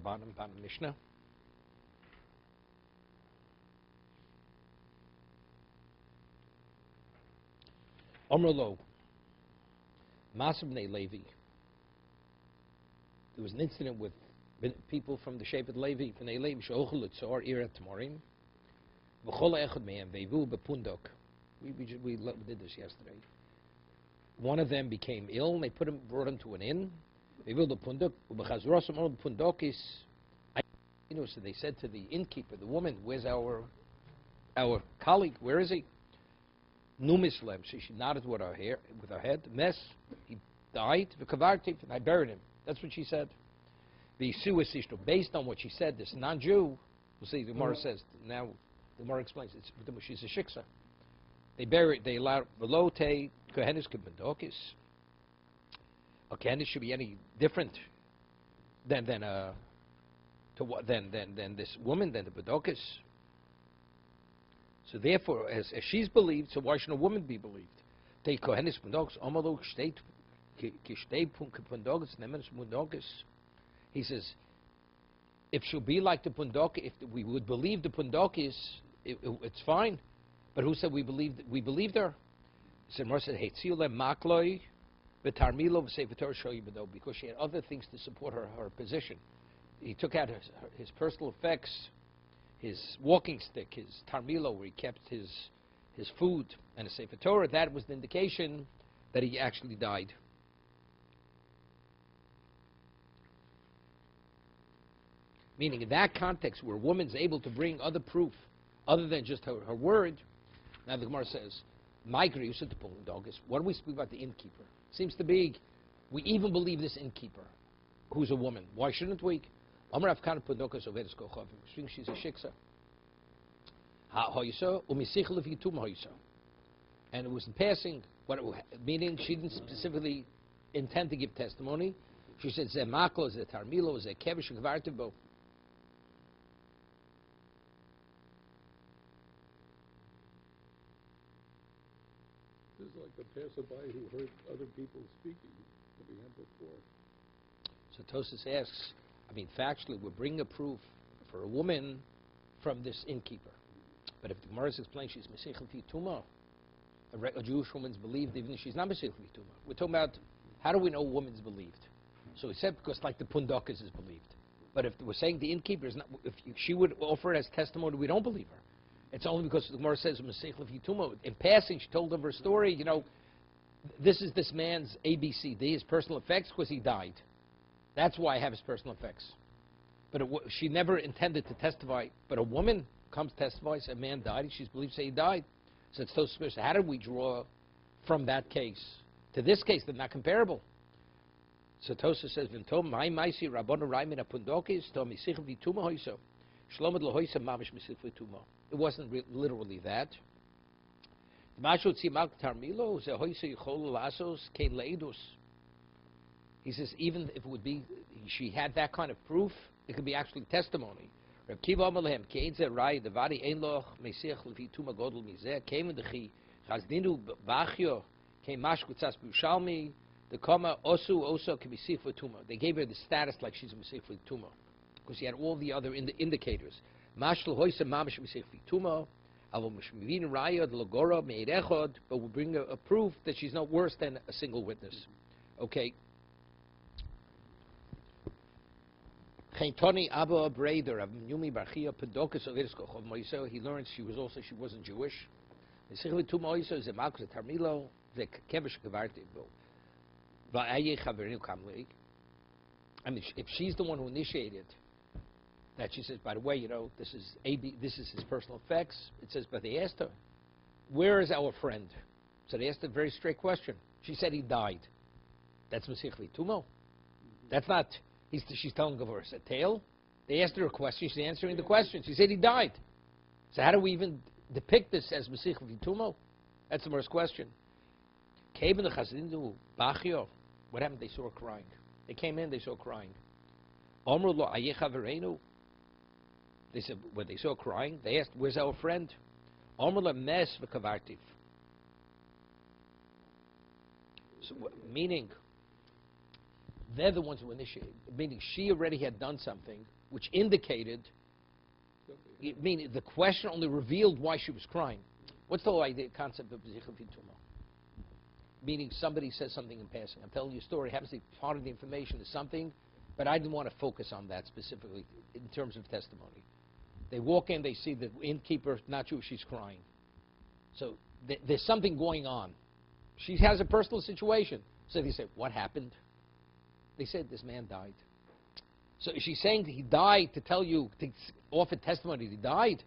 bottom Mishnah. Omrlo, Masr b'nei Levi. There was an incident with people from the Shevet Levi, b'nei Levi, she'ochel l'tzor irat tmorim, v'chol echad mehem veivu b'pundok. We did this yesterday. One of them became ill, and they brought him to an inn. Veivu b'pundok, u'b'chazrosim ol b'pundok is. So they said to the innkeeper, the woman, "Where's our colleague? Where is he?" Numislem. She nodded with her head. Mess. He died. V'kavartiv, and I buried him. That's what she said. Based on what she said, this non-Jew, we'll see, the Gemara says, now the Gemara explains, she's a shiksa. They allowed below te kohenis kibendokis. A kohenis should be any different than this woman, than the bedokis. So therefore, as she's believed, so why should a woman be believed? Te kohenis kibendokis, amalok shteit kishtei pun kibendokis, nemenis mundokis. He says, if she'll be like the Pundok, if we would believe the Pundokis, it's fine. But who said we believed her? He said, Mor said, makloi v'tarmilo v'sevator shoyibedo, because she had other things to support her position. He took out his personal effects, his walking stick, his tarmilo, where he kept his food, and a Sefer Torah. That was the indication that he actually died. Meaning, in that context, where a woman's able to bring other proof, other than just her word, now the Gemara says, "Ma'ikri used to pull doggis." What do we speak about the innkeeper? Seems to be, we even believe this innkeeper, who's a woman. Why shouldn't we? Amar Avkan Pundokas Ovedis Kochavim. She's a shiksa. Ha'hoyso u'misich lefitum hoyso. And it was in passing, meaning she didn't specifically intend to give testimony. She said, "Ze maklo, ze tarmilo, ze kevish gvartibo." This is like a passerby who heard other people speaking to the end before. So Tosas asks, factually, we're bringing a proof for a woman from this innkeeper. But if the Gemara explains she's Mesich Tuma, a Jewish woman's believed even if she's not Mesich Tuma. We're talking about, how do we know a woman's believed? So he said, because like the Pundokas is believed. But if we're saying the innkeeper is not, if she would offer it as testimony, we don't believe her. It's only because the Gemara says Mesich Tuma. In passing, she told of her story, this is this man's ABCD, his personal effects, because he died. That's why I have his personal effects. But she never intended to testify. But a woman comes testifies, a man died, and she's believed to say he died. So it's so suspicious. How did we draw from that case to this case? They're not comparable. So Tosa says, "V'ntom my maisi rabbanu raimin apundokis to misich v'tuma hoyso shlomed lohoysa mamish misich v'tuma." It wasn't literally that. He says, even if it would be, she had that kind of proof, it could be actually testimony. Reb Kiva Amalhem, Keidze Rai, Devari Einloch, Mesich Levi Tuma Godel Mizeh, came in the Chi, Chazdinu Bachyo, came Mashkutzas Bushalmi, the Koma Osu Oso Kibisif Tuma. They gave her the status like she's a Mesich Tuma, because she had all the other indicators. Mashal Hoysa Mamish Mesich Tuma, Avol Mishmivin Raya, the Logora, Meirechod, but we'll bring a proof that she's not worse than a single witness. Okay. Chaitoni Abba Breder of Yumi Barchia Pedokas of Irskoch Moiso. He learned she wasn't Jewish. If she's the one who initiated that, she says, by the way, this is his personal effects. It says, but they asked her, where is our friend? So they asked a very straight question. She said he died. That's Masich Tumo. That's not. She's telling of us a tale. They asked her a question. She's answering the question. She said he died. So how do we even depict this as Masich V'tumo? That's the first question. What happened? They saw her crying. They came in, they saw her crying. They said, when they saw her crying, they asked, where's our friend? So, meaning, they're the ones who initiated, meaning she already had done something which indicated, meaning the question only revealed why she was crying. What's the whole idea, concept of Zichel Fituma? Meaning somebody says something in passing. I'm telling you a story, happens to be part of the information is something, but I didn't want to focus on that specifically in terms of testimony. They walk in, they see the innkeeper, not Jewish, she's crying. So there's something going on. She has a personal situation. So they say, what happened? They said, this man died. So she's saying he died to tell you, to offer testimony that he died.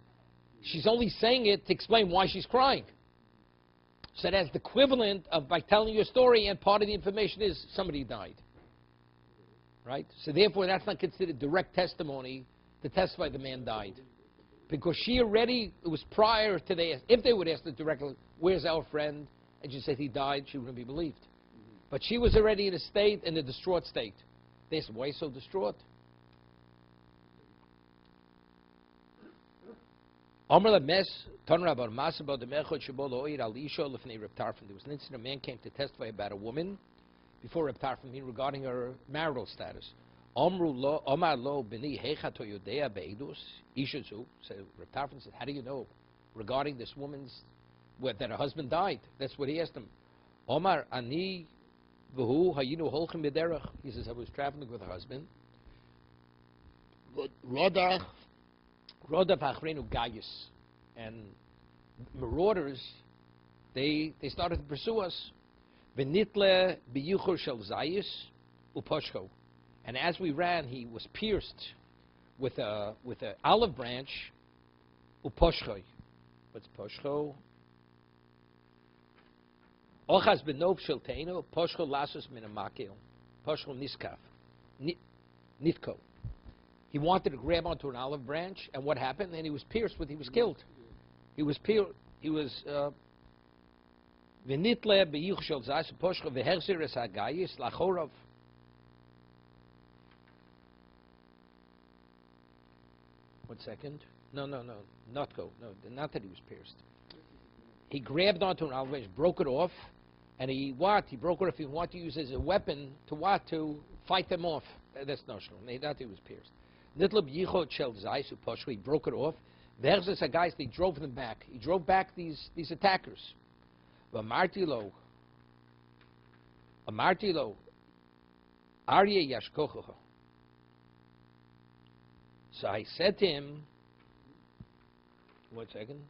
She's only saying it to explain why she's crying. So that's the equivalent of by telling you a story and part of the information is somebody died. Right? So therefore that's not considered direct testimony to testify the man died. Because she already, it was prior to if they would ask her directly, where's our friend? And she said he died, she wouldn't be believed. But she was already in a distraught state. They said, why so distraught? There was an incident, a man came to testify about a woman before Reb Tarfon, regarding her marital status. So Reb Tarfon said, how do you know regarding this woman's, that her husband died? That's what he asked him. He says, I was traveling with her husband. And marauders, they started to pursue us. And as we ran, he was pierced with an olive branch. Uposhchoi. What's poshcho? Ochas benov shelteinu poshcho lasus min amakil. Poshcho niskaf. Nitko. He wanted to grab onto an olive branch, and what happened? And he was pierced he was killed. He was pierced. He was v'nitle b'yuch shel zayis poshcho v'hechzir es hagayis lachorov. One second. No, not go. No, not that he was pierced. He grabbed onto an olive branch, broke it off, and he broke it off. He wanted to use it as a weapon to fight them off. That's not true. Not that he was pierced. He broke it off. They drove them back. He drove back these attackers. Amartilo, Arye Yashkochocha. So I said to him, one second.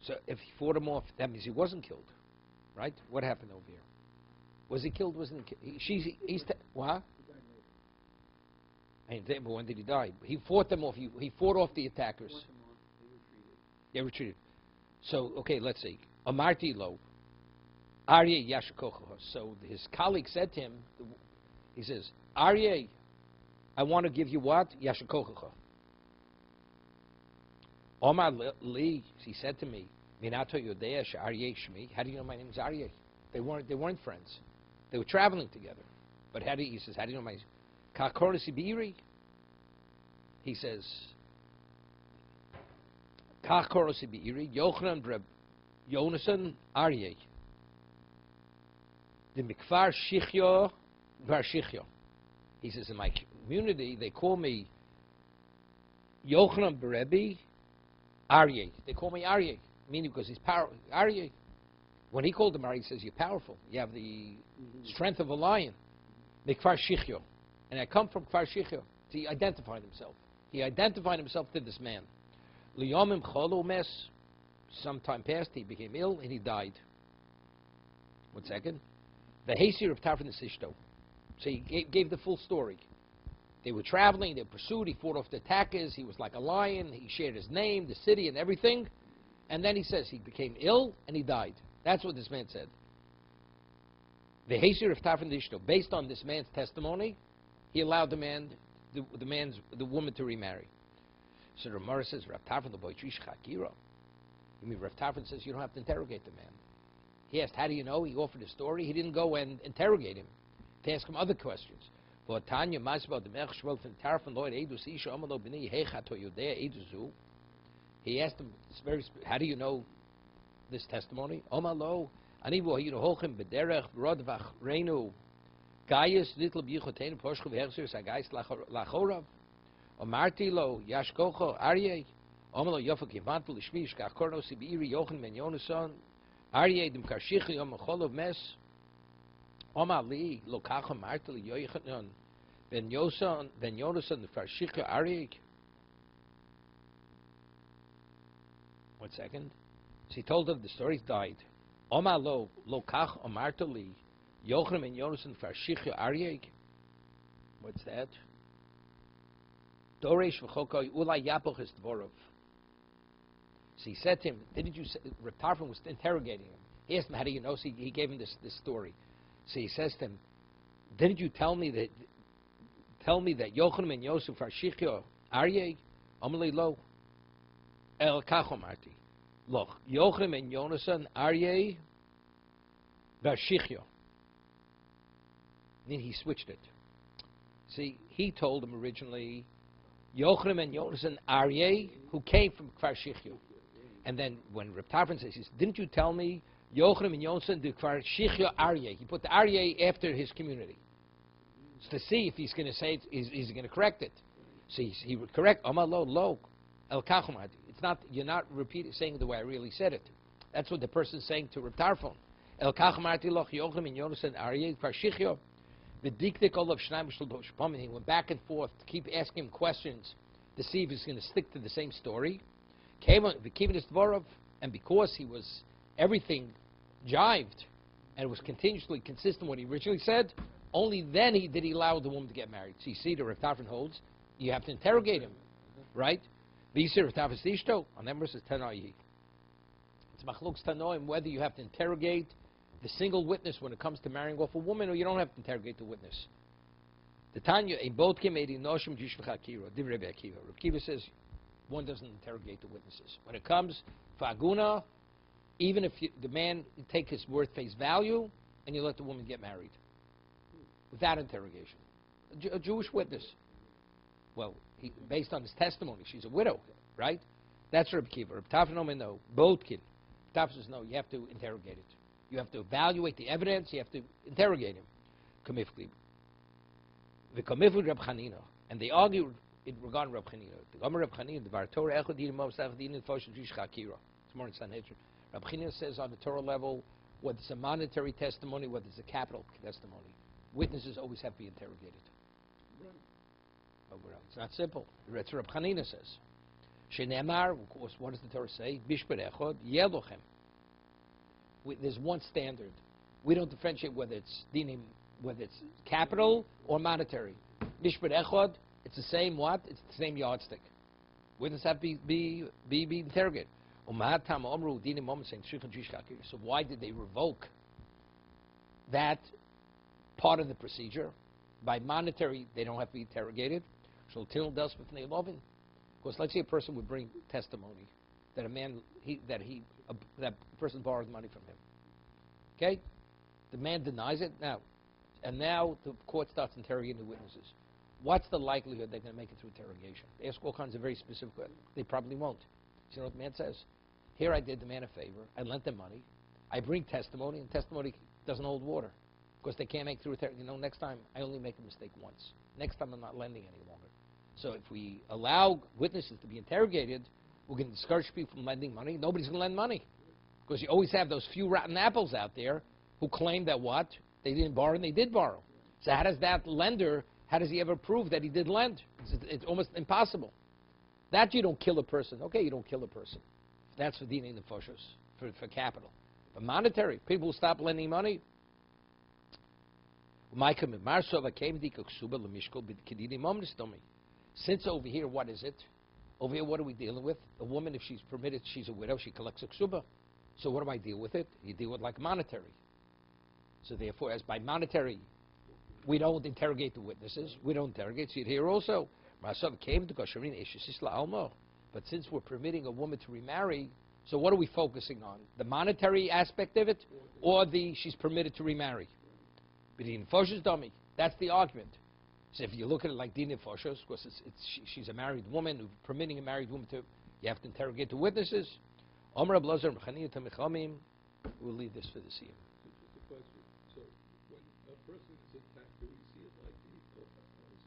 So if he fought him off, that means he wasn't killed, right? What happened over here? Was he killed? Wasn't he killed? What? But when did he die? He fought them off. He fought off the attackers. They retreated. So, okay, let's see. Amarti lo. Aryeh Yashkocho. So his colleague said to him, he says, Aryeh, I want to give you what? Yashkocho. Omar Li, he said to me, Minato Yodea Aryeh Shmi. How do you know my name is Aryeh? They weren't friends. They were traveling together. But he says, how do you know my name? Kakorisi Biri? He says, Kakorisi Biri, Yochanan Breb Yonason Aryeh. The Mikfar Shichyo Bar Shichyo. He says, in my community, they call me Yochanan Berebi Aryeh. They call me Aryeh, meaning because he's powerful. Aryeh. When he called him Aryeh, he says, you're powerful. You have the strength of a lion. Mikfar Shichyo. And I come from Kfar Shichyo. He identified himself. He identified himself to this man. Liyomim Cholo Mes. Some time passed, he became ill, and he died. 1 second. The Hasir of Tarfon Sishto. So he gave the full story. They were traveling, they were pursued, he fought off the attackers, he was like a lion, he shared his name, the city, and everything. And then he says he became ill, and he died. That's what this man said. The Hasir of Tarfon Sishto. Based on this man's testimony, he allowed the woman to remarry. So the Gemara says, Rav Tarfon the boy Trish Chakira. You mean Rav Tarfon says you don't have to interrogate the man. He asked, how do you know? He offered a story. He didn't go and interrogate him to ask him other questions. He asked him, how do you know this testimony? Omalo, anivu hayu holchem bederech rodvach reinu gaius little bichotein poshchu v'hersir sagais lachorav. Omarti lo yashkocho arye. Omalo yofak yivantu l'shvish kachkorno sibiiri yochen ben yonason arye dem karshichi yom cholov mes. Omali lo kacho marti lo yochanon ben yonason the karshichi arye. 1 second. So he told them the story. Died. Oma lo kach omartali Yochanan and Yonason farshichu aryeg. What's that? Doresh v'chokoi ulai yapoch es dvorov. So he said to him, didn't you say, Reb Tarfon was interrogating him. He asked him, how do you know? So he gave him this story. So he says to him, didn't you tell me that Yochanan and Yosef farshichu aryeg? Amalei lo. El kachomarti. Look, Yochanan and Yonason Aryeh Varshichyo. Then he switched it. See, he told him originally Yochanan and Yonason Aryeh, who came from Kfar Shichyo. And then when Reb Tarfon says, didn't you tell me Yochanan and Yonason the Kfar Shichyo Aryeh? He put the Aryeh after his community. So to see if he's going to say it, is he going to correct it? So he would correct Amar lo El Kachumarti. It's not, you're not saying it the way I really said it. That's what the person's saying to Reb Tarfon. El Kachumarti loch Yochanan and Yonason Aryeh Kfar Shichyo. The diktik of Shnaim Shlosh. He went back and forth to keep asking him questions to see if he's going to stick to the same story. Came on his dvorov, and because he was everything jived and was continuously consistent with what he originally said, only then did he allow the woman to get married. So you see, the Reb Tarfon holds you have to interrogate him, right? But you see, Reb Tarfon Stishto on that verse is Tanayi. It's Machlokes Tanoim whether you have to interrogate the single witness when it comes to marrying off a woman, or you don't have to interrogate the witness. The Tanya, a both came Edi Noshim Jishvachakira, Div Rebbe Akiva. Rebbe Akiva says one doesn't interrogate the witnesses. When it comes Faguna, even if the man take his word face value, and you let the woman get married without interrogation. A Jewish witness. Well, based on his testimony, she's a widow, right? That's Rebbe Akiva. Rebbe Tarfon no, both kid. Tarfon says no, you have to interrogate it. You have to evaluate the evidence. You have to interrogate him. Kamifli. The Kamifli Reb Chanina, and they argued in regard to Reb Chanina. The Gomer Reb Chanina, the Bar Torah Echad Mov Sachdin in Fosh Jish Chakira. It's more in Sanhedrin. Reb Chanina says on the Torah level, whether it's a monetary testimony, whether it's a capital testimony, witnesses always have to be interrogated. But it's not simple. That's what Reb Chanina says. Shenemar, of course, what does the Torah say? Bishper Echad Yelochem. There's one standard. We don't differentiate whether it's dinim, whether it's capital or monetary. Mishpat echad, it's the same what? It's the same yardstick. Witnesses have to be interrogated. So why did they revoke that part of the procedure? By monetary, they don't have to be interrogated. Because let's say a person would bring testimony that a man that person borrowed money from him. Okay? The man denies it now. And now the court starts interrogating the witnesses. What's the likelihood they're going to make it through interrogation? They ask all kinds of very specific questions. They probably won't. You know what the man says? Here I did the man a favor. I lent them money. I bring testimony, and testimony doesn't hold water. Because they can't make through interrogation. Next time I only make a mistake once. Next time I'm not lending any longer. So if we allow witnesses to be interrogated, we're going to discourage people from lending money. Nobody's going to lend money. Because you always have those few rotten apples out there who claim that what? They didn't borrow and they did borrow. So how does that lender, how does he ever prove that he did lend? It's almost impossible. That you don't kill a person. Okay, you don't kill a person. That's for dinim the foshos, for capital. But monetary, people who stop lending money. Since over here, what is it? Over here, what are we dealing with? A woman, if she's permitted, she's a widow, she collects a ksuba. So what do I deal with it? You deal with like monetary. So therefore, as by monetary, we don't interrogate the witnesses. We don't interrogate. See it here also. But since we're permitting a woman to remarry, so what are we focusing on? The monetary aspect of it, or she's permitted to remarry? That's the argument. So if you look at it like Dina Foshos, because she's a married woman, permitting a married woman to, you You have to interrogate the witnesses. Omer Ablazer Mechaniyat HaMechamim. We'll leave this for this year. Just a question. So when a person is attacked, do we see it like a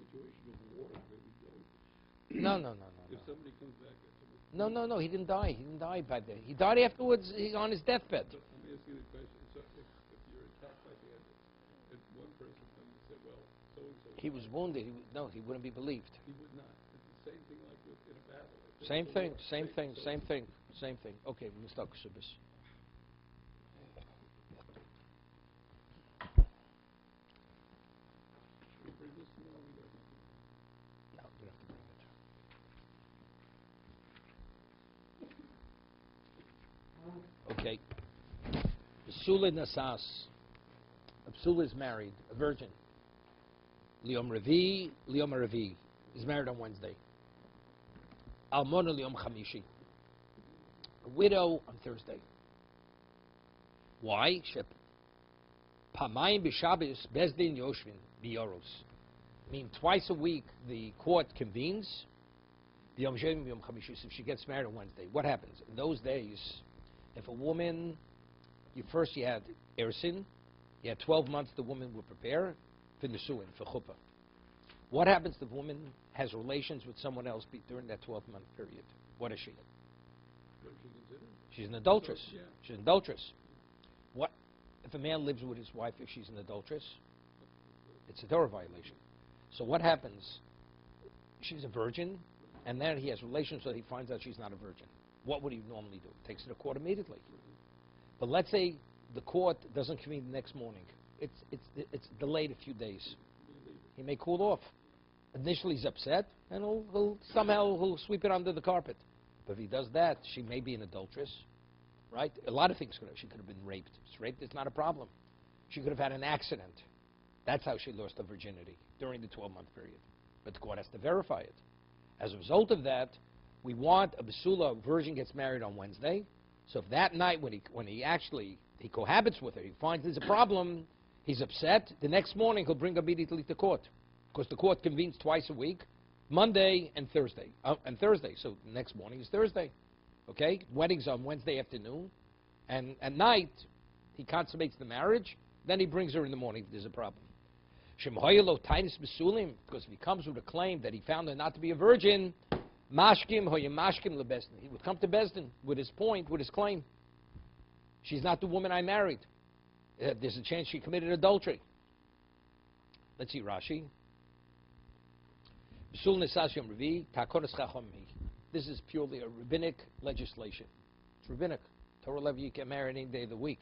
situation of war that we go? No. If somebody comes back after No. He didn't die. He didn't die by the. He died afterwards. He's on his deathbed. But let me ask you the question. So if you're attacked by bandits, and one person comes and said, well, so-and-so... He was wounded. He wouldn't be believed. He would not. It's the same thing like in a battle. Same thing. Okay, we start Ksubis. Should we bring this tomorrow? We don't have to. No, we don't have to bring it. Okay. Psula Nasas. A Psula is married, a virgin. Liom Revi is married on Wednesday. Almona Liom Chamishi. A widow on Thursday. Why? Pamayim b'Shabbos Bezdin Yoshvin biyoros. Mean twice a week the court convenes. Yom Shem Yom Chamishi. If she gets married on Wednesday, what happens in those days? If a woman, you had Ersin, you had 12 months the woman would prepare for Nisuin, for Chuppah. What happens if the woman has relations with someone else during that 12-month period? What is she? What is she considered? She's an adulteress. So, yeah. She's an adulteress. What if a man lives with his wife if she's an adulteress? It's a Torah violation. So what happens? She's a virgin, and then he has relations, so he finds out she's not a virgin. What would he normally do? Takes her to court immediately. But let's say the court doesn't convene the next morning. It's delayed a few days. He may cool off. Initially he's upset, and he'll sweep it under the carpet. But if he does that, she may be an adulteress, right? A lot of things could have. She could have been raped. If she's raped, it's not a problem. She could have had an accident. That's how she lost her virginity during the 12-month period. But the court has to verify it. As a result of that, we want a basula, a virgin gets married on Wednesday. So if that night when he cohabits with her, he finds there's a problem, he's upset, the next morning he'll bring her immediately to court. Because the court convenes twice a week, Monday and Thursday. So the next morning is Thursday. Okay? Wedding's on Wednesday afternoon. And at night, he consummates the marriage. Then he brings her in the morning if there's a problem. Because if he comes with a claim that he found her not to be a virgin, mashkim lebesdin. He would come to Besdin with his point, with his claim. She's not the woman I married. There's a chance she committed adultery. Let's see Rashi. This is purely a rabbinic legislation. It's rabbinic. Torah Levi, you can marry any day of the week.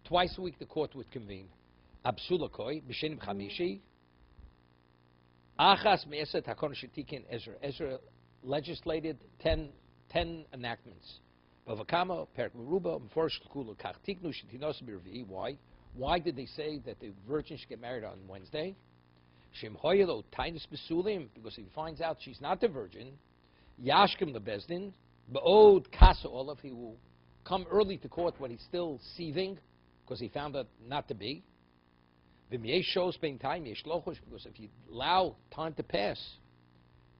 Twice a week the court would convene. Absulakoi, b'shenim chamishi. Achas me'eset hakon shetikin Ezra. Ezra legislated 10 enactments. Bavakama, Perak Meruba, Meforish Kula Kach Tiknu Shetinos Birvi. Why? Why did they say that the virgin should get married on Wednesday? Shem Hoyelo Tainus Besulim, because if he finds out she's not the virgin, Yashkim Lebezdin, Ba'od Kasa Olav, he will come early to court when he's still seething, because he found out not to be. V'myesh shows being time, yesh lochosh, because if you allow time to pass,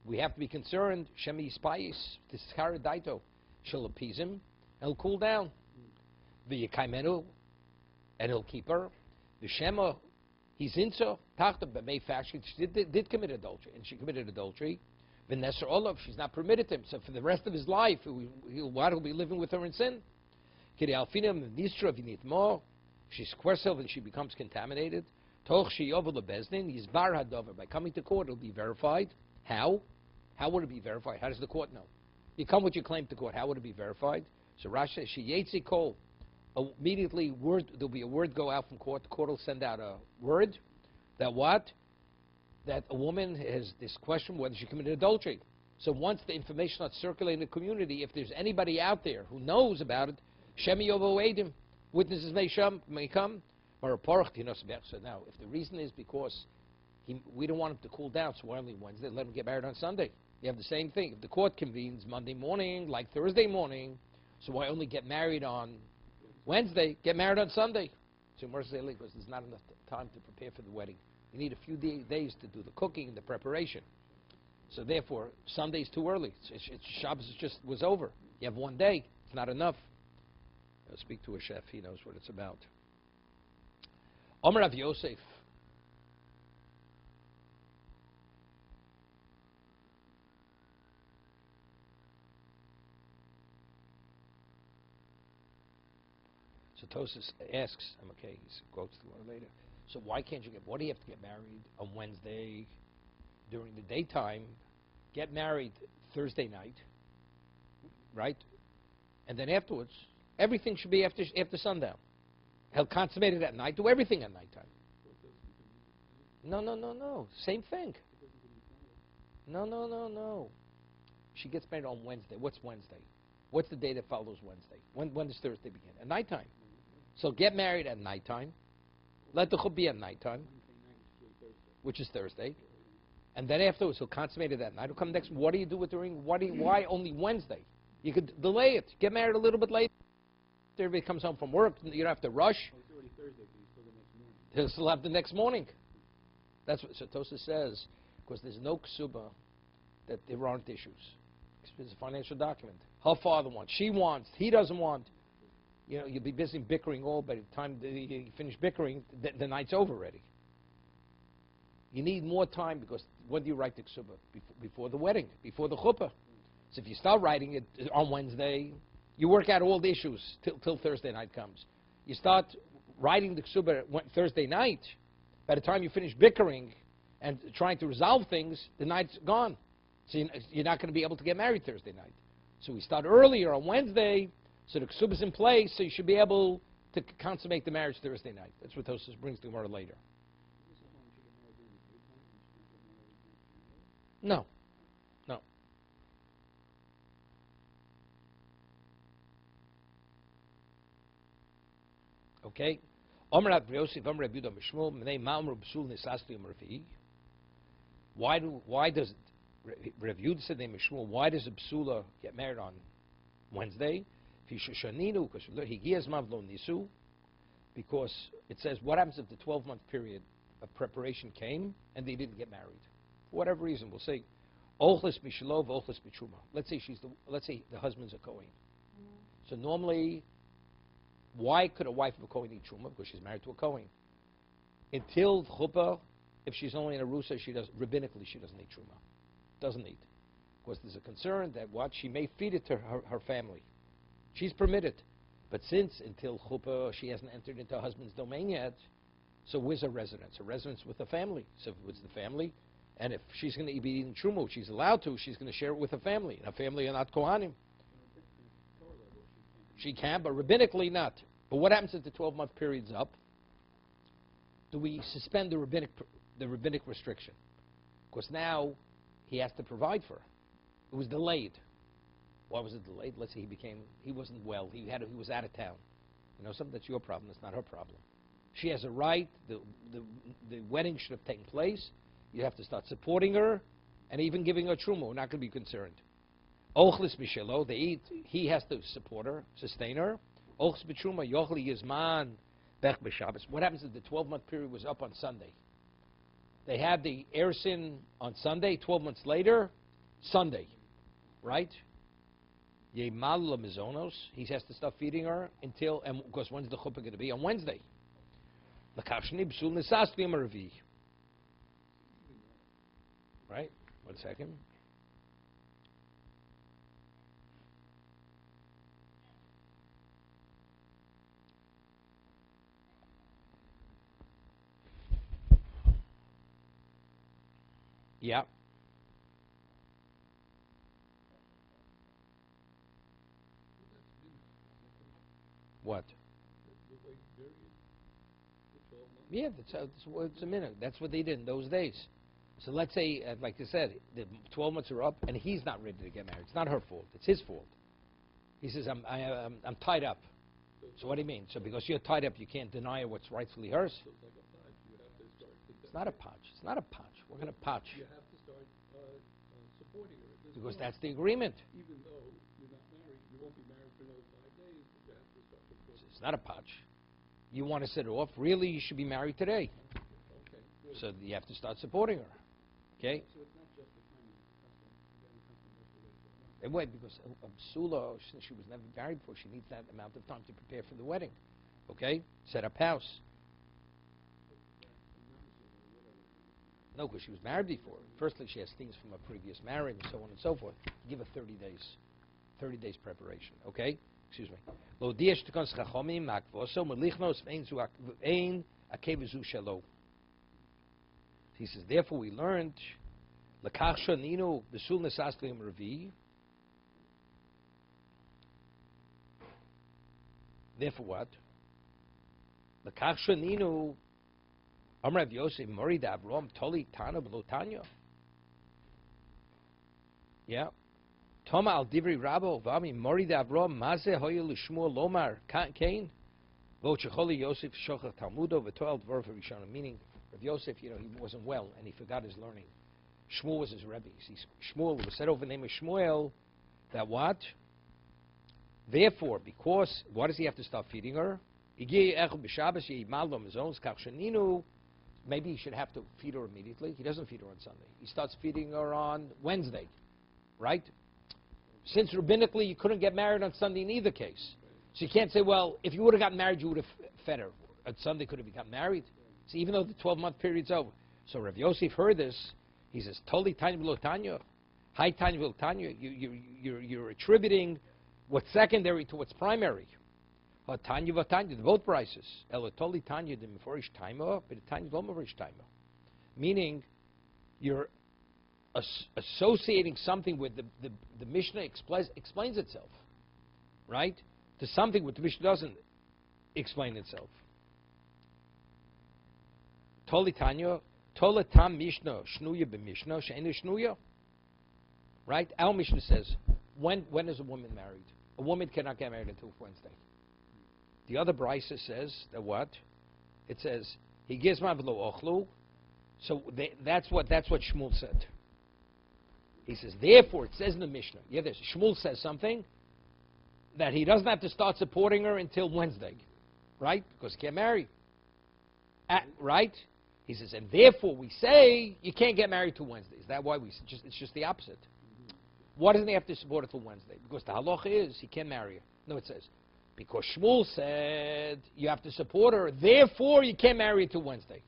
we have to be concerned, Shemi Yispayis, this is Karadaito, she'll appease him, and he'll cool down. V'yekaimenu, and he'll keep her. V'shema, he's into Tachta, but may fact she did commit adultery, and she committed adultery. V'nesser Olav, she's not permitted him, so for the rest of his life, he'll be living with her in sin. Kiri Alfinim, Nistra V'nitmo, she squares herself and she becomes contaminated. Toch Sheyovel Bezdin, Yizbar Hadover, by coming to court, it'll be verified. How? How would it be verified? How does the court know? You come with your claim to court, how would it be verified? So Rashi says, Sheyetzi Kol, immediately there'll be a word go out from court. The court will send out a word that what? That a woman has this question whether she committed adultery. So once the information starts circulating in the community, if there's anybody out there who knows about it, Shemi Yovo Edim, witnesses may come, or a porach tinos. So now, if the reason is because we don't want him to cool down, so why only Wednesday? Let him get married on Sunday. You have the same thing. If the court convenes Monday morning, like Thursday morning, so why only get married on Wednesday? Get married on Sunday. So because there's not enough time to prepare for the wedding. You need a few days to do the cooking and the preparation. So therefore, Sunday's too early. Shabbos was over. You have one day. It's not enough. I'll speak to a chef. He knows what it's about. Omer Rav Yosef. So Tosas asks, I'm okay, he quotes the one later. So why can't you why do you have to get married on Wednesday during the daytime? Get married Thursday night, right? And then afterwards, everything should be after sundown. He'll consummate it at night, do everything at nighttime. No. Same thing. No. She gets married on Wednesday. What's Wednesday? What's the day that follows Wednesday? When does Thursday begin? At nighttime. So get married at nighttime. Let the chub be at nighttime, which is Thursday. And then afterwards, he'll consummate it that night. He'll come next. What do you do with why only Wednesday? You could delay it. Get married a little bit later. Everybody comes home from work. You don't have to rush. It's already Thursday, but you still the next morning. He'll still have the next morning. That's what Tosa says, because there's no ksuba that there aren't issues. It's a financial document. Her father wants, she wants, he doesn't want. You know, you'll be busy bickering all. By the time you finish bickering, the night's over already. You need more time because when do you write the ksuba? Before the wedding, before the chuppah. So if you start writing it on Wednesday, you work out all the issues till Thursday night comes. You start writing the ksuba Thursday night. By the time you finish bickering and trying to resolve things, the night's gone. So you're not going to be able to get married Thursday night. So we start earlier on Wednesday, so the ksuba's in place, so you should be able to consummate the marriage Thursday night. That's what Tosas brings to Gemara later. No. Okay? Why does Rav Yud said they Mishmul? Why does a psula get married on Wednesday? Because it says, what happens if the 12-month period of preparation came and they didn't get married? For whatever reason, we'll say, let's say the husband's a Kohen. So normally, why could a wife of a Kohen need truma? Because she's married to a Kohen. Until chuppah, if she's only in a rusa, rabbinically she doesn't need truma. Doesn't need. Because there's a concern that she may feed it to her family. She's permitted. But since until chuppah she hasn't entered into her husband's domain yet, so where's her residence? Her residence with the family. So if it's the family, and if she's going to be eating truma, which she's allowed to, she's going to share it with her family. And her family are not Kohanim. She can, but rabbinically not. But what happens if the 12-month period's up? Do we suspend the rabbinic restriction? Because now he has to provide for her. It was delayed. Why was it delayed? Let's say he wasn't well. He was out of town. You know, something that's your problem. That's not her problem. She has a right. The wedding should have taken place. You have to start supporting her and even giving her truma. We're not going to be concerned. Ochlis b'shelo, they eat. He has to support her, sustain her. Ochlis b'truma, yochli yizman bech b'Shabbos. What happens if the 12-month period was up on Sunday? They had the ersin on Sunday. 12 months later, Sunday, right? Yemal mizonos. He has to start feeding her until, and because when's the chuppah going to be? On Wednesday. L'kavshni b'sul nisas b'yom right? 1 second. Yeah. What? Yeah, it's a minute. That's what they did in those days. So let's say, like I said, the 12 months are up, and he's not ready to get married. It's not her fault. It's his fault. He says, I'm tied up. So what do you mean? So because you're tied up, you can't deny her what's rightfully hers? So it's like a patch. You have to start. It's not a patch. It's not a patch. What kind of patch? You have to start supporting her. Because that's the agreement. Even though you're not married, you won't be married for another 5 days, but you have to start supporting her. It's not a patch. You want to set it off? Really, you should be married today. Okay. So you have to start supporting her. Okay? So it's not just the timing custom, getting custom restoration. And wait, because a psula, since she was never married before, she needs that amount of time to prepare for the wedding. Okay? Set up house. No, because she was married before. Firstly, she has things from a previous marriage and so on and so forth. Give her 30 days. 30 days preparation. Okay? Excuse me. He says, therefore we learned, therefore what? Amrav Yosef Mori da Avrom Toli Tana B'lo Tanya. Yeah. Toma al Divri Rabo Vami Mori da Avrom Maze Hoya Lishmuel Lomar Kain. Lo Checholi Yosef Shochach Talmudo V'Toel Dvor V'Rishon. Meaning, Rav Yosef, he wasn't well and he forgot his learning. Shmuel was his Rebbe. See, Shmuel was said over the name of Shmuel that what? Therefore, because what does he have to start feeding her? Maybe he should have to feed her immediately. He doesn't feed her on Sunday. He starts feeding her on Wednesday, right? Since rabbinically you couldn't get married on Sunday in either case. So you can't say, well, if you would have gotten married, you would have fed her. On Sunday could have gotten married. See, even though the 12-month period's over. So Rav Yosef heard this. He says, Toli Tanya B'lo Tanya. Hi Tanya B'lo Tanya. You're attributing what's secondary to what's primary. Tanya v'Tanya, both prices. Elotoli Tanya the meforish taima, but Tanya lo meforish taima. Meaning, you're associating something with the Mishnah explains itself, right? To something which the Mishnah doesn't explain itself. Toli Tanya, Tola Tam Mishnah, Shnuya b'Mishnah, She'enu Shnuya. Right? Our Mishnah says, when is a woman married? A woman cannot get married until Wednesday. The other brisa says that what? It says he gives ma v'lo ochlu. So that's what Shmuel said. He says therefore it says in the Mishnah. Yeah, Shmuel says something that he doesn't have to start supporting her until Wednesday, right? Because he can't marry. Right? He says, and therefore we say you can't get married till Wednesday. Is that why it's just the opposite? Why doesn't he have to support her till Wednesday? Because the halacha is he can't marry her. No, it says because Shmuel said you have to support her, therefore you can't marry her till Wednesday.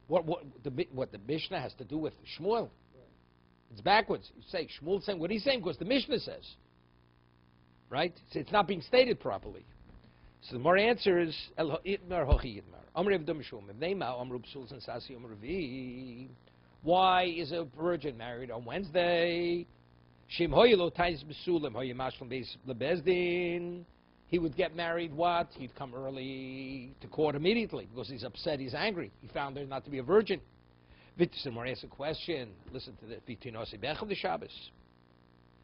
What the Mishnah has to do with Shmuel? Right. It's backwards. You say Shmuel saying what he's saying because the Mishnah says, right? So it's not being stated properly. So the more answer is El Itmar Hochi Itmar. Amr Evdom Shum Evnema Amr Psul Sensasi Amr Revi. Why is a virgin married on Wednesday? Shem Hoyelo Tais Besulim Hoyemashlam Beis Lebezdin. He would get married what? He'd come early to court immediately because he's upset, he's angry. He found her not to be a virgin. Vitsimor asks a question. Listen to this. Vitinosi Bechel the Shabbos.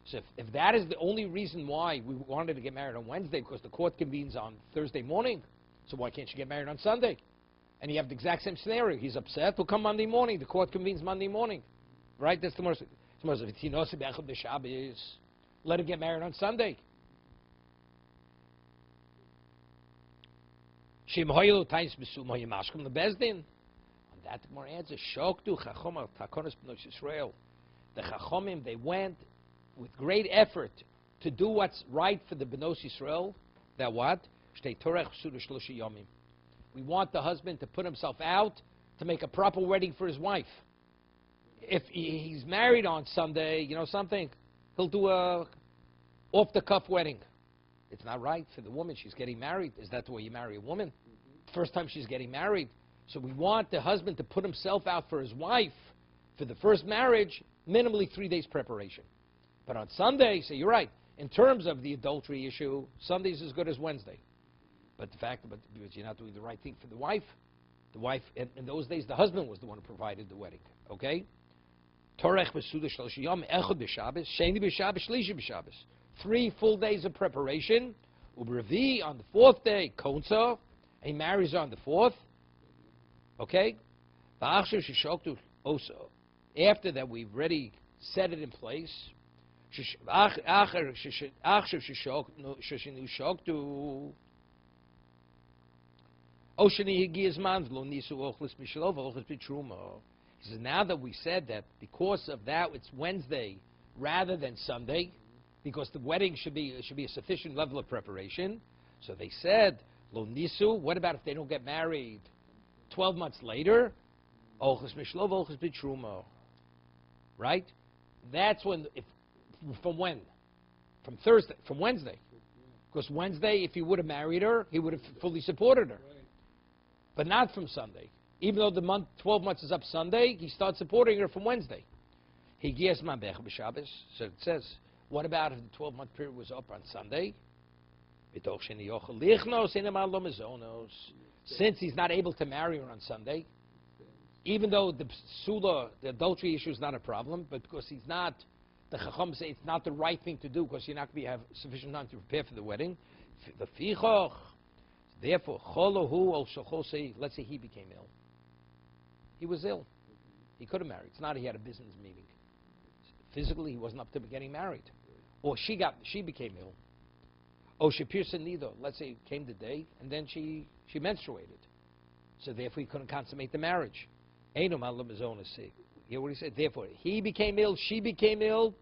So if that is the only reason why we wanted to get married on Wednesday, because the court convenes on Thursday morning, so why can't you get married on Sunday? And you have the exact same scenario. He's upset. He'll come Monday morning. The court convenes Monday morning. Right? That's the most. Let him get married on Sunday. On that, the more answer. The Chachomim, they went with great effort to do what's right for the Bnos Yisrael. That what? We want the husband to put himself out to make a proper wedding for his wife. If he's married on Sunday, you know something? He'll do a off-the-cuff wedding. It's not right for the woman. She's getting married. Is that the way you marry a woman? First time she's getting married. So we want the husband to put himself out for his wife for the first marriage, minimally 3 days preparation. But on Sunday, so you're right. In terms of the adultery issue, Sunday's as good as Wednesday. But the fact that you're not doing the right thing for the wife, in those days, the husband was the one who provided the wedding. Okay? 3 full days of preparation. Ubravi on the 4th day, Konsa. He marries on the 4th. Okay? After that, we've already set it in place. He says, now that we said that because of that it's Wednesday rather than Sunday, because the wedding should be a sufficient level of preparation. So they said, Lo nisu, what about if they don't get married 12 months later? Right? That's when, from when? From Thursday, from Wednesday. Because Wednesday, if he would have married her, he would have fully supported her. But not from Sunday. Even though the 12 months is up Sunday, he starts supporting her from Wednesday. So it says, what about if the 12-month period was up on Sunday? Since he's not able to marry her on Sunday, even though the sula, the adultery issue is not a problem, but because he's not, the Chacham say it's not the right thing to do because you're not going to have sufficient time to prepare for the wedding. Therefore, let's say he became ill. He was ill. He could have married. It's not he had a business meeting. Physically, he wasn't up to getting married. Or she became ill. Oh, she pierced a needle. Let's say it came the day, and then she menstruated. So therefore, he couldn't consummate the marriage. You hear what he said? Therefore, he became ill, she became ill,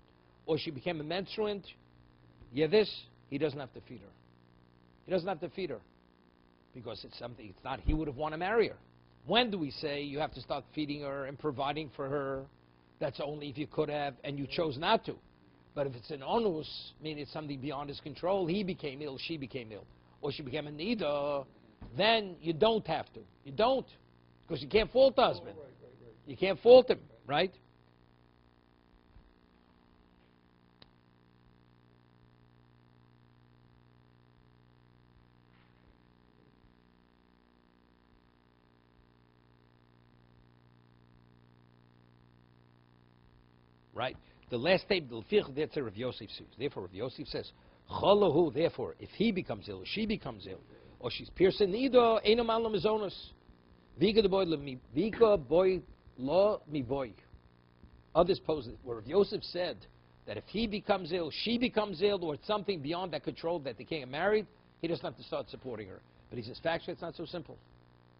or she became a menstruant. Yeah, he doesn't have to feed her. He doesn't have to feed her. Because it's not he would have wanted to marry her. When do we say you have to start feeding her and providing for her? That's only if you could have and you chose not to. But if it's an onus, meaning it's something beyond his control, he became ill, she became ill, or she became a nida, then you don't have to. You don't. Because you can't fault the husband. You can't fault him, right? Right? The last statement, that's Rav Yosef says. Therefore, Rav Yosef says, Cholahu, therefore, if he becomes ill, or she becomes ill, or she's piercing nido, eino man lo mizonos. Vika boy lo mi boy. Others pose it, where Rav Yosef said that if he becomes ill, she becomes ill, or it's something beyond that control that they can't get married, he doesn't have to start supporting her. But he says, factually, it's not so simple.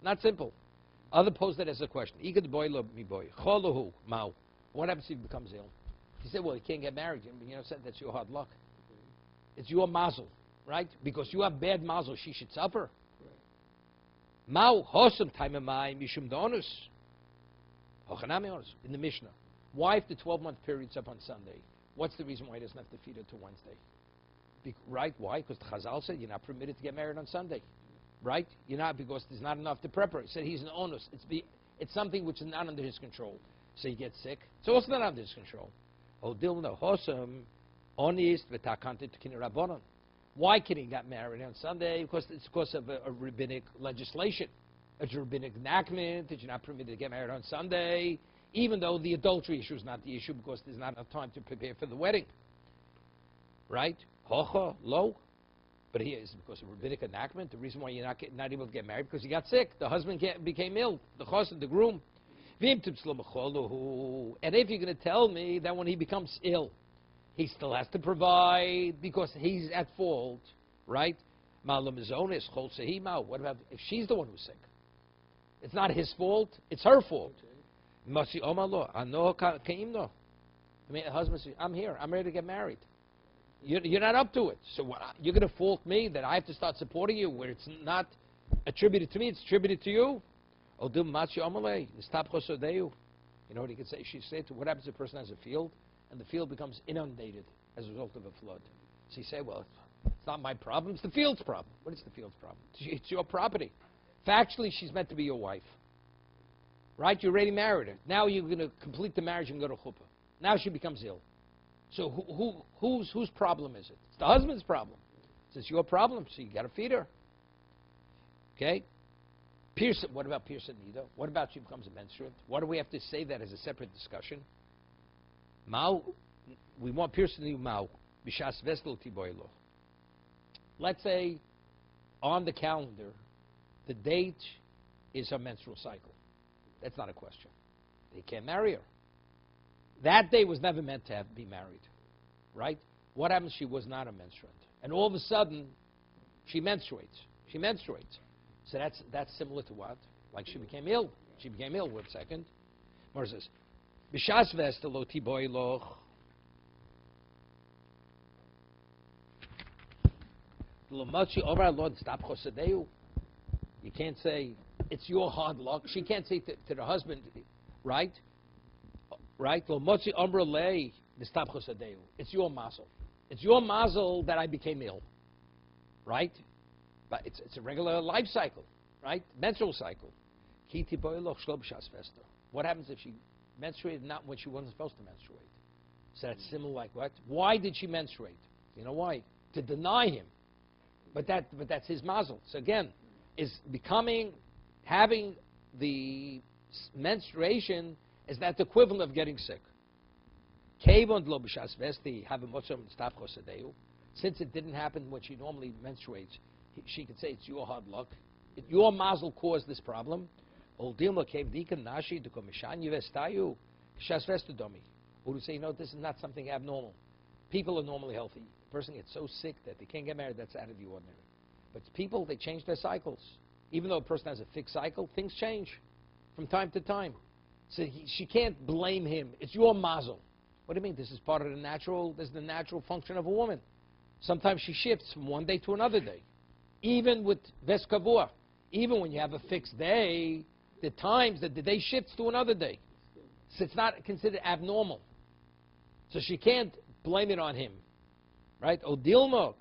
Not simple. Other pose that as a question. Ika boy lo mi boy. Cholahu, mao. What happens if he becomes ill? He said, well, he can't get married. Said that's your hard luck. It's your mazel, right? Because you have bad mazel, she should suffer. Mao hosam taimamai mishum donus. In the Mishnah. Why, if the 12-month period's up on Sunday, what's the reason why he doesn't have to feed her to Wednesday? Right? Why? Because the Chazal said you're not permitted to get married on Sunday. Right? You're not, because there's not enough to prepare. He said he's an onus. It's something which is not under his control. So he gets sick. It's also not under his control. Why can he get married on Sunday? Because it's because of a rabbinic legislation. It's a rabbinic enactment that you're not permitted to get married on Sunday, even though the adultery issue is not the issue because there's not enough time to prepare for the wedding. Right? Hocha, lo. But here is because of rabbinic enactment. The reason why you're not able to get married because you got sick. The husband became ill. The chassan, the groom. And if you're going to tell me that when he becomes ill, he still has to provide because he's at fault, right? What about if she's the one who's sick? It's not his fault, it's her fault. I mean, the husband says, I'm here, I'm ready to get married. You're not up to it. So you're going to fault me that I have to start supporting you where it's not attributed to me, it's attributed to you? You know what he could say? She said, what happens if a person has a field and the field becomes inundated as a result of a flood? So you say, well, it's not my problem, it's the field's problem. What is the field's problem? It's your property. Factually, she's meant to be your wife. Right? You already married her. Now you're going to complete the marriage and go to chuppah. Now she becomes ill. So whose problem is it? It's the husband's problem. It's your problem, so you got to feed her. Okay? What about piercing needle? What about she becomes a menstruant? What do we have to say that as a separate discussion? Mao, we want piercing needle Mao. Bishas vestel tiboilo. Let's say on the calendar, the date is her menstrual cycle. That's not a question. They can't marry her. That day was never meant to be married. Right? What happens if she was not a menstruant? And all of a sudden, she menstruates. She menstruates. So that's similar to what? Like she became ill. She became ill. Wait a second. Mar says, B'shas vesta lo tiboy loch. Lo machi over Lord stop chosadeu. You can't say it's your hard luck. She can't say to the husband, right? Right? Lo machi umbra lei stop chosadeu. It's your mazel. It's your mazel that I became ill. Right? But it's a regular life cycle, right? Menstrual cycle. What happens if she menstruated not when she wasn't supposed to menstruate? So that's similar like what? Why did she menstruate? You know why? To deny him. But that's his mazel. So again, is having the menstruation is that the equivalent of getting sick. Since it didn't happen when she normally menstruates, she could say it's your hard luck. Your mazel caused this problem. Or to say, this is not something abnormal. People are normally healthy. A person gets so sick that they can't get married, that's out of the ordinary. But people, they change their cycles. Even though a person has a fixed cycle, things change from time to time. So she can't blame him. It's your mazel. What do you mean? This is part of the natural function of a woman. Sometimes she shifts from one day to another day. Even with Ves Kavua, even when you have a fixed day, the times that the day shifts to another day. So it's not considered abnormal. So she can't blame it on him. Right? Odilma,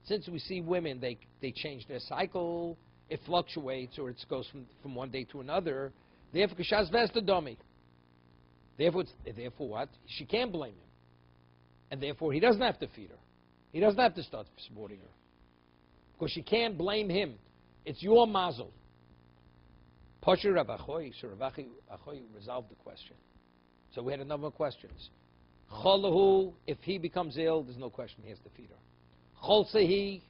since we see women, they change their cycle, it fluctuates, or it goes from one day to another. Therefore, what? She can't blame him. And therefore, he doesn't have to feed her. He doesn't have to start supporting her. Because she can't blame him. It's your mazel. Pasha Rav Achoy, so Rav Achoy resolved the question. So we had a number of questions. Cholahu, if he becomes ill, there's no question he has to feed her. Cholsehi,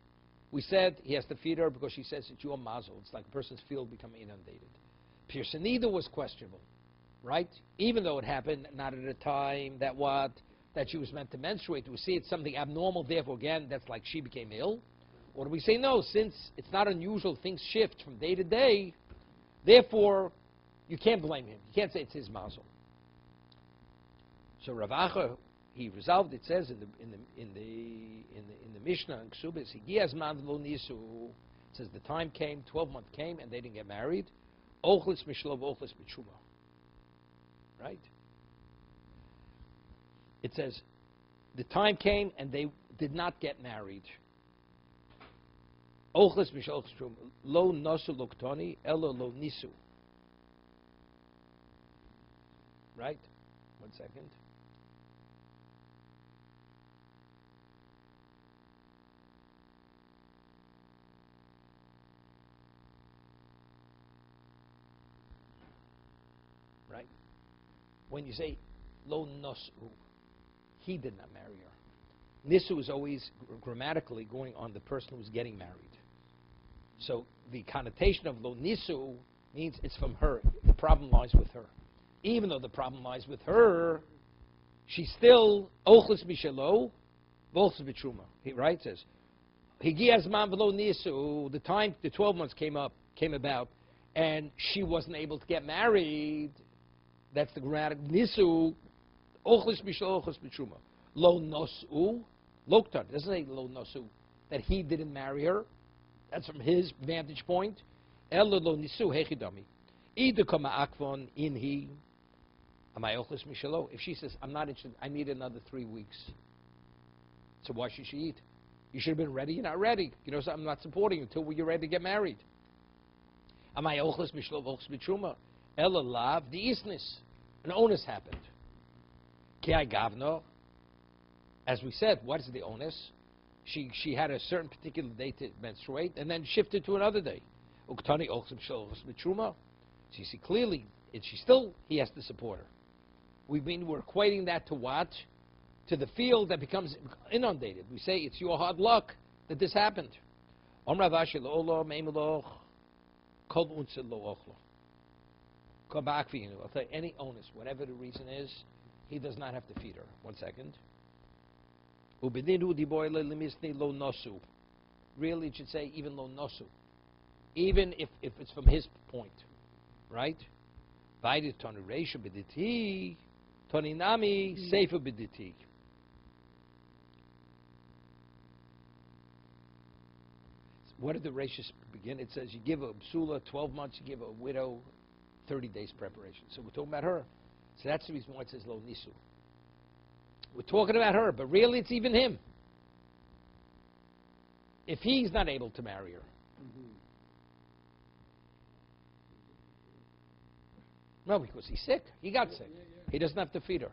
we said he has to feed her because she says it's your mazel. It's like a person's field becoming inundated. Pirsanida was questionable, right? Even though it happened not at a time that she was meant to menstruate. Do we see it's something abnormal, therefore again, that's like she became ill? Or do we say no, since it's not unusual, things shift from day to day, therefore you can't blame him. You can't say it's his mazel. So Rav Acha, he resolved. It says in the Mishnah in Ksubis, Higiyaz man lo nisu. It says the time came, 12 months came, and they didn't get married. Ochlis mishlov, ochlis mitshuma. Right? It says the time came and they did not get married. Ochlis mishlov, lo nasu loktoni, elo lo nisu. Right? 1 second. Right? When you say lo nasu, he did not marry her. Nisu is always grammatically going on the person who's getting married. So the connotation of lo nisu means it's from her. The problem lies with her. Even though the problem lies with her, she's still ochlis mishelo, ochlis b'truma. He right says, Higiyaz man v'lo nisu. The time, the 12 months came about, and she wasn't able to get married. That's the grammatic nisu. Ochlis mishelo, ochlis b'truma. Lo nosu, loktar. It doesn't say lo nosu that he didn't marry her. That's from his vantage point. Elo lo nisu hechidami. Either kama akvon in he. If she says, I'm not interested, I need another 3 weeks. So why should she eat? You should have been ready. You're not ready. You know, so I'm not supporting you until you're ready to get married. Ela lav the isnis. An onus happened. As we said, what is the onus? She had a certain particular day to menstruate and then shifted to another day. So you see clearly, he has to support her. We're equating that to what? To the field that becomes inundated. We say it's your hard luck that this happened. I'll tell you, any onus, whatever the reason is, he does not have to feed her. 1 second. really it should say even lo nosu. Even if it's from his point, right? Vaidit toni reisha b'diti, toni nami seifa b'diti. What did the reishis begin? It says you give a psula 12 months, you give a widow 30 days preparation. So we're talking about her. So that's the reason why it says lo nisu. We're talking about her, but really it's even him. If he's not able to marry her. No, because he's sick. He got sick. He doesn't have to feed her.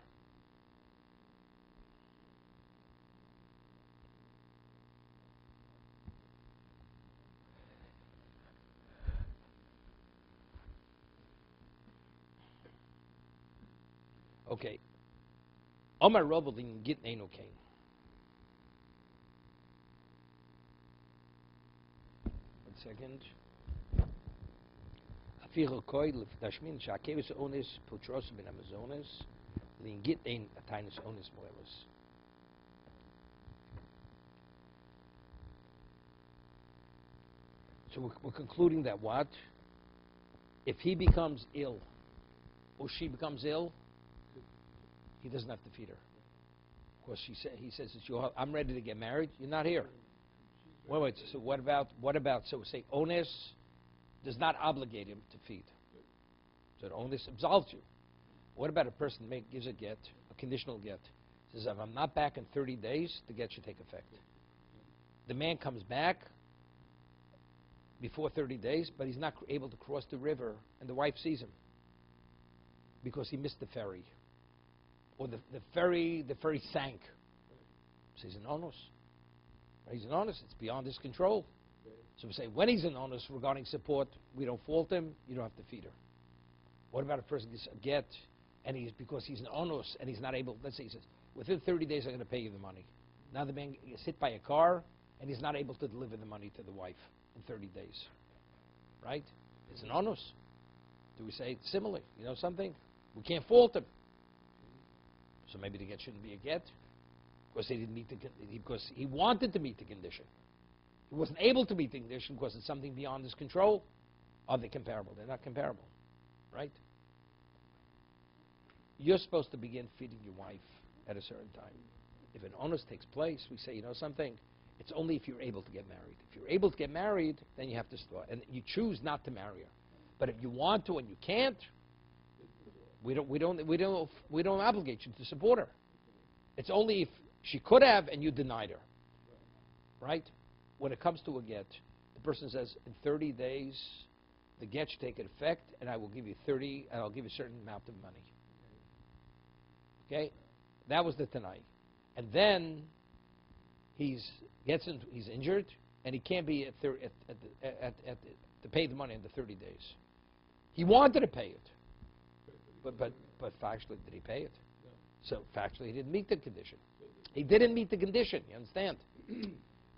Okay. Omar Robalin git neino kain. One second. Afiro koi tashmin shakevis onis putros bin Amazonas lin git ein atinus onis moelos. So we're concluding that what? If he becomes ill, or she becomes ill, he doesn't have to feed her. Of course, he says, I'm ready to get married. You're not here. Wait. So what about? So say onus does not obligate him to feed. So the onus absolves you. What about a person gives a get, a conditional get? Says, if I'm not back in 30 days, the get should take effect. The man comes back before 30 days, but he's not able to cross the river, and the wife sees him because he missed the ferry. Or the ferry sank. So he's an onus. He's an onus. It's beyond his control. So we say, when he's an onus regarding support, we don't fault him. You don't have to feed her. What about a person gets a get, and because he's an onus, and he's not able, let's say he says, within 30 days I'm going to pay you the money. Now the man gets hit by a car, and he's not able to deliver the money to the wife in 30 days. Right? It's an onus. Do we say similarly? You know something? We can't fault him. So maybe the get shouldn't be a get, because he didn't meet because he wanted to meet the condition. He wasn't able to meet the condition because it's something beyond his control. Are they comparable? They're not comparable, right? You're supposed to begin feeding your wife at a certain time. If an onus takes place, we say, you know something? It's only if you're able to get married. If you're able to get married, then you have to start, and you choose not to marry her. But if you want to and you can't, we don't obligate you to support her. It's only if she could have and you denied her, right? When it comes to a get, the person says, in 30 days, the get should take effect, and I will give you 30, and I'll give you a certain amount of money. Okay, that was the Tanai, and then he's injured, and he can't be to pay the money in the 30 days. He wanted to pay it. But factually, did he pay it? No. So factually, he didn't meet the condition. He didn't meet the condition, you understand?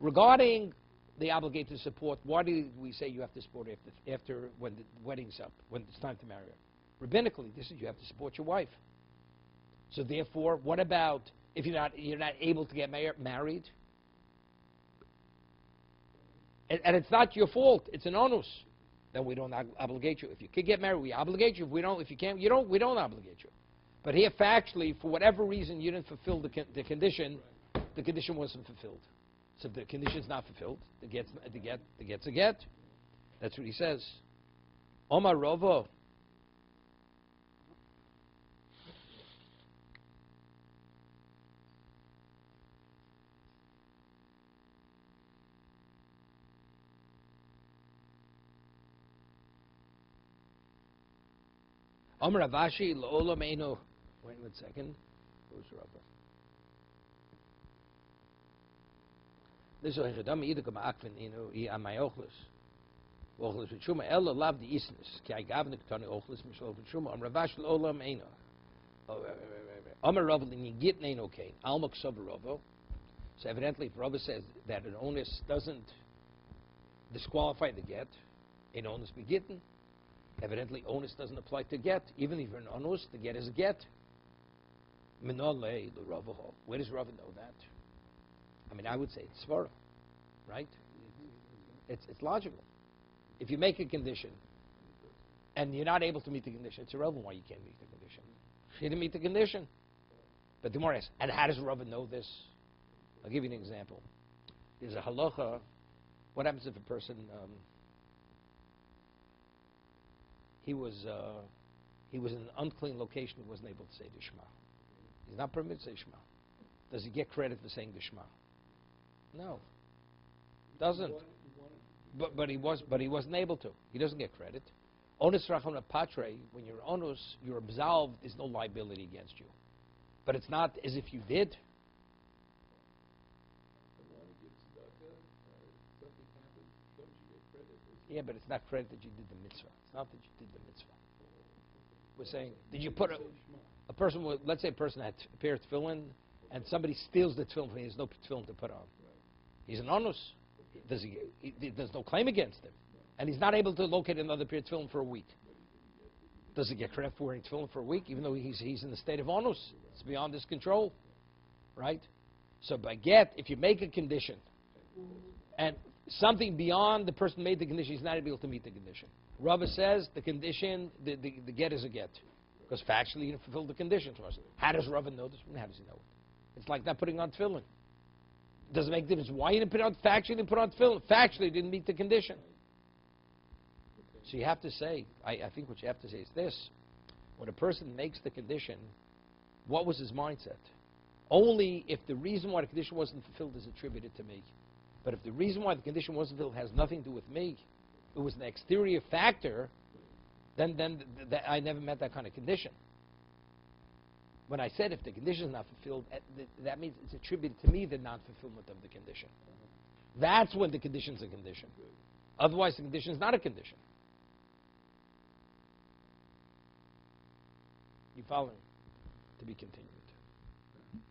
Regarding the obligated support, why do we say you have to support after when the wedding's up, when it's time to marry her? Rabbinically, this is you have to support your wife. So therefore, what about if you're not able to get married? And it's not your fault, it's an onus. Then we don't obligate you. If you could get married, we obligate you. If you can't, we don't obligate you. But here, factually, for whatever reason, you didn't fulfill the condition. The condition wasn't fulfilled. So if the condition's not fulfilled, the get's a get. That's what he says. Omar Rovo. Omar Avashi Lo'olam Eino. Wait 1 second. Who's Rabba? This is a gedam ieder kama akven ino I am my ochlis. Ochlis with shuma ella love the isness. Ki I gave the tani ochlis mishol with shuma. Omar Avashi Lo'olam Eino. Omar Rabba in git neino kain. Almak Sobarova. So evidently, if Rabba says that an onus doesn't disqualify the get, an onus be gitten. Evidently, onus doesn't apply to get. Even if you're an onus, the get is a get. Where does Rava know that? I mean, I would say it's Svara, right? It's logical. If you make a condition and you're not able to meet the condition, it's irrelevant why you can't meet the condition. You didn't meet the condition. But the Gemara asks, and how does Rava know this? I'll give you an example. There's a halacha. What happens if a person he was in an unclean location, he wasn't able to say the Shema. He's not permitted to say Shema. Does he get credit for saying the Shema? No. Doesn't. But he wasn't able to. He doesn't get credit. Onus racham patre, when you're onus, you're absolved, there's no liability against you. But it's not as if you did. Yeah, but it's not credit that you did the mitzvah. It's not that you did the mitzvah. We're saying, did you put a person, let's say a person had a pair of tefillin, and somebody steals the tefillin, he has no tefillin to put on. He's an onus. There's no claim against him. And he's not able to locate another pair of tefillin for a week. Does he get credit for wearing tefillin for a week, even though he's in the state of onus? It's beyond his control, right? So by get, if you make a condition, and something beyond the person made the condition, he's not able to meet the condition. Rava says the condition, the get is a get. Because factually you didn't fulfill the condition to us. How does Rava know this? How does he know it? It's like not putting on tefillin. Does it make a difference why you didn't put on factually, you didn't put on tefillin? Factually you didn't meet the condition. So you have to say, I think what you have to say is this. When a person makes the condition, what was his mindset? Only if the reason why the condition wasn't fulfilled is attributed to me. But if the reason why the condition wasn't fulfilled has nothing to do with me, it was an exterior factor, then I never met that kind of condition. When I said if the condition is not fulfilled, that means it's attributed to me the non-fulfillment of the condition. That's when the condition is a condition. Otherwise, the condition is not a condition. You following? To be continued.